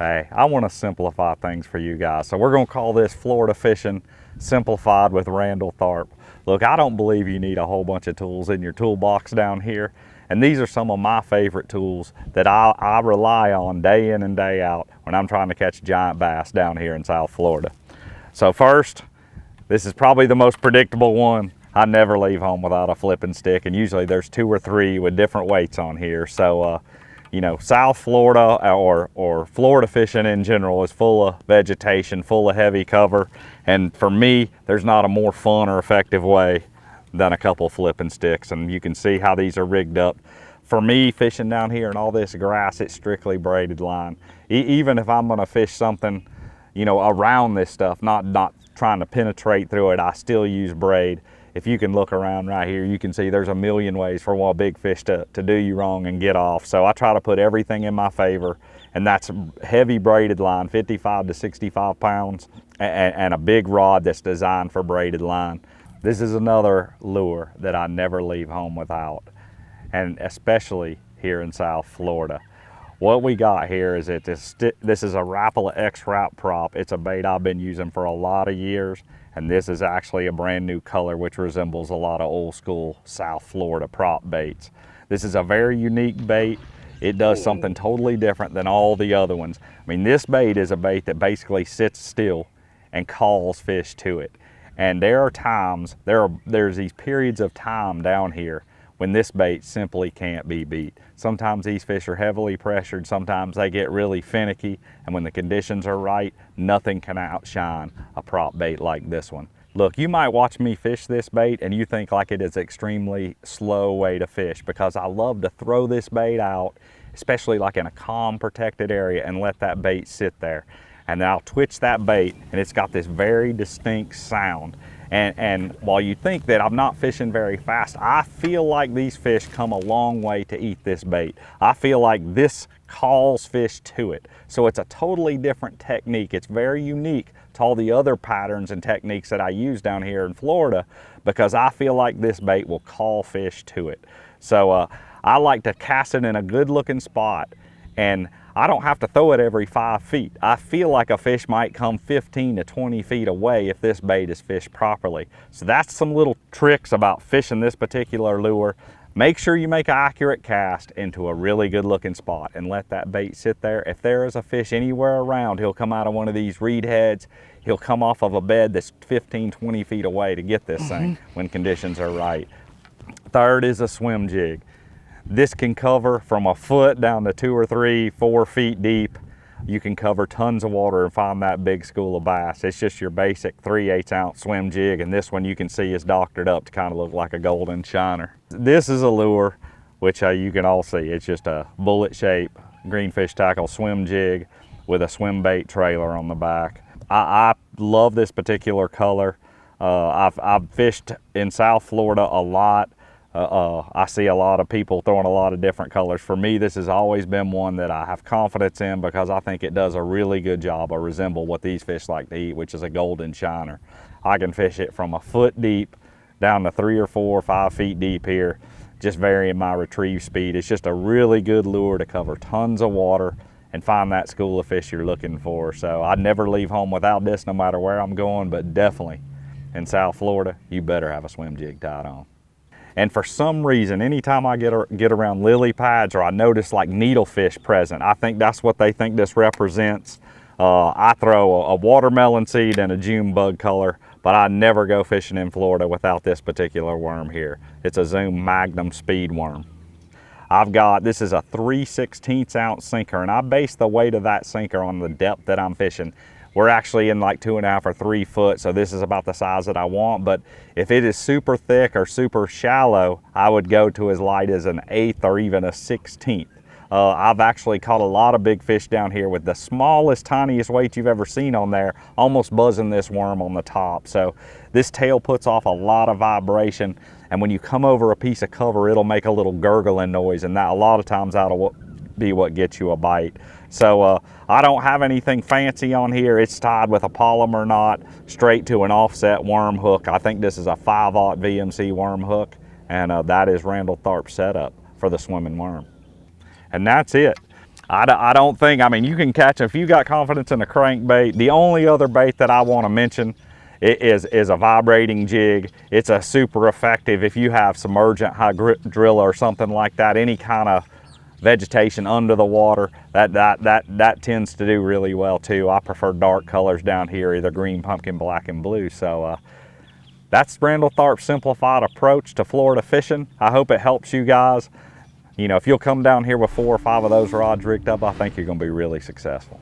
Hey, I want to simplify things for you guys. So we're going to call this Florida Fishing Simplified with Randall Tharp. Look, I don't believe you need a whole bunch of tools in your toolbox down here. And these are some of my favorite tools that I rely on day in and day out when I'm trying to catch giant bass down here in South Florida. So first, this is probably the most predictable one. I never leave home without a flipping stick, and usually there's 2 or 3 with different weights on here. So, you know, South Florida or Florida fishing in general is full of vegetation, full of heavy cover. And for me, there's not a more fun or effective way than a couple flipping sticks. And you can see how these are rigged up. For me, fishing down here in all this grass, it's strictly braided line. Even if I'm gonna fish something, you know, around this stuff, not trying to penetrate through it, I still use braid. If you can look around right here, you can see there's a million ways for one big fish to do you wrong and get off. So I try to put everything in my favor, and that's heavy braided line, 55 to 65 pounds, and a big rod that's designed for braided line. This is another lure that I never leave home without, and especially here in South Florida. What we got here is this is a Rapala X-Wrap prop. It's a bait I've been using for a lot of years, and this is actually a brand new color which resembles a lot of old school South Florida prop baits. This is a very unique bait. It does something totally different than all the other ones. I mean, this bait is a bait that basically sits still and calls fish to it. And there are times, there's these periods of time down here when this bait simply can't be beat. Sometimes these fish are heavily pressured, sometimes they get really finicky, and when the conditions are right, nothing can outshine a prop bait like this one. Look, you might watch me fish this bait and you think like it is an extremely slow way to fish, because I love to throw this bait out, especially like in a calm, protected area, and let that bait sit there. And then I'll twitch that bait, and it's got this very distinct sound. And while you think that I'm not fishing very fast, I feel like these fish come a long way to eat this bait. I feel like this calls fish to it. So it's a totally different technique. It's very unique to all the other patterns and techniques that I use down here in Florida, because I feel like this bait will call fish to it. So I like to cast it in a good looking spot, and I don't have to throw it every 5 feet. I feel like a fish might come 15 to 20 feet away if this bait is fished properly. So that's some little tricks about fishing this particular lure. Make sure you make an accurate cast into a really good looking spot and let that bait sit there. If there is a fish anywhere around, he'll come out of one of these reed heads. He'll come off of a bed that's 15, 20 feet away to get this thing when conditions are right. Third is a swim jig. This can cover from a foot down to 2 or 3, 4 feet deep. You can cover tons of water and find that big school of bass. It's just your basic 3/8 ounce swim jig, and this one you can see is doctored up to kind of look like a golden shiner. This is a lure, which you can all see. It's just a bullet shape greenfish tackle swim jig with a swim bait trailer on the back. I love this particular color. I've fished in South Florida a lot. I see a lot of people throwing a lot of different colors. For me, this has always been one that I have confidence in, because I think it does a really good job of resemble what these fish like to eat, which is a golden shiner. I can fish it from a foot deep down to 3 or 4 or 5 feet deep here, just varying my retrieve speed. It's just a really good lure to cover tons of water and find that school of fish you're looking for. So I'd never leave home without this, no matter where I'm going, but definitely in South Florida, you better have a swim jig tied on. And for some reason, anytime I get around lily pads, or I notice like needlefish present, I think that's what they think this represents. I throw a watermelon seed and a June bug color, but I never go fishing in Florida without this particular worm here. It's a Zoom Magnum speed worm. This is a 3/16 ounce sinker, and I base the weight of that sinker on the depth that I'm fishing. We're actually in like 2.5 or 3 foot, so this is about the size that I want. But if it is super thick or super shallow, I would go to as light as an 1/8 or even a 1/16. I've actually caught a lot of big fish down here with the smallest, tiniest weight you've ever seen on there, almost buzzing this worm on the top. So this tail puts off a lot of vibration, and when you come over a piece of cover, it'll make a little gurgling noise, and that a lot of times that'll be what gets you a bite. So I don't have anything fancy on here. It's tied with a polymer knot straight to an offset worm hook. I think this is a 5/0 VMC worm hook, and that is Randall Tharp's setup for the swimming worm. And that's it. I don't think, I mean, you can catch them if you got confidence in a crankbait. The only other bait that I want to mention is a vibrating jig. It's a super effective if you have submergent hydrilla or something like that, any kind of vegetation under the water, that tends to do really well too. I prefer dark colors down here, either green, pumpkin, black, and blue. So that's Randall Tharp's simplified approach to Florida fishing. I hope it helps you guys. You know, if you'll come down here with 4 or 5 of those rods rigged up, I think you're going to be really successful.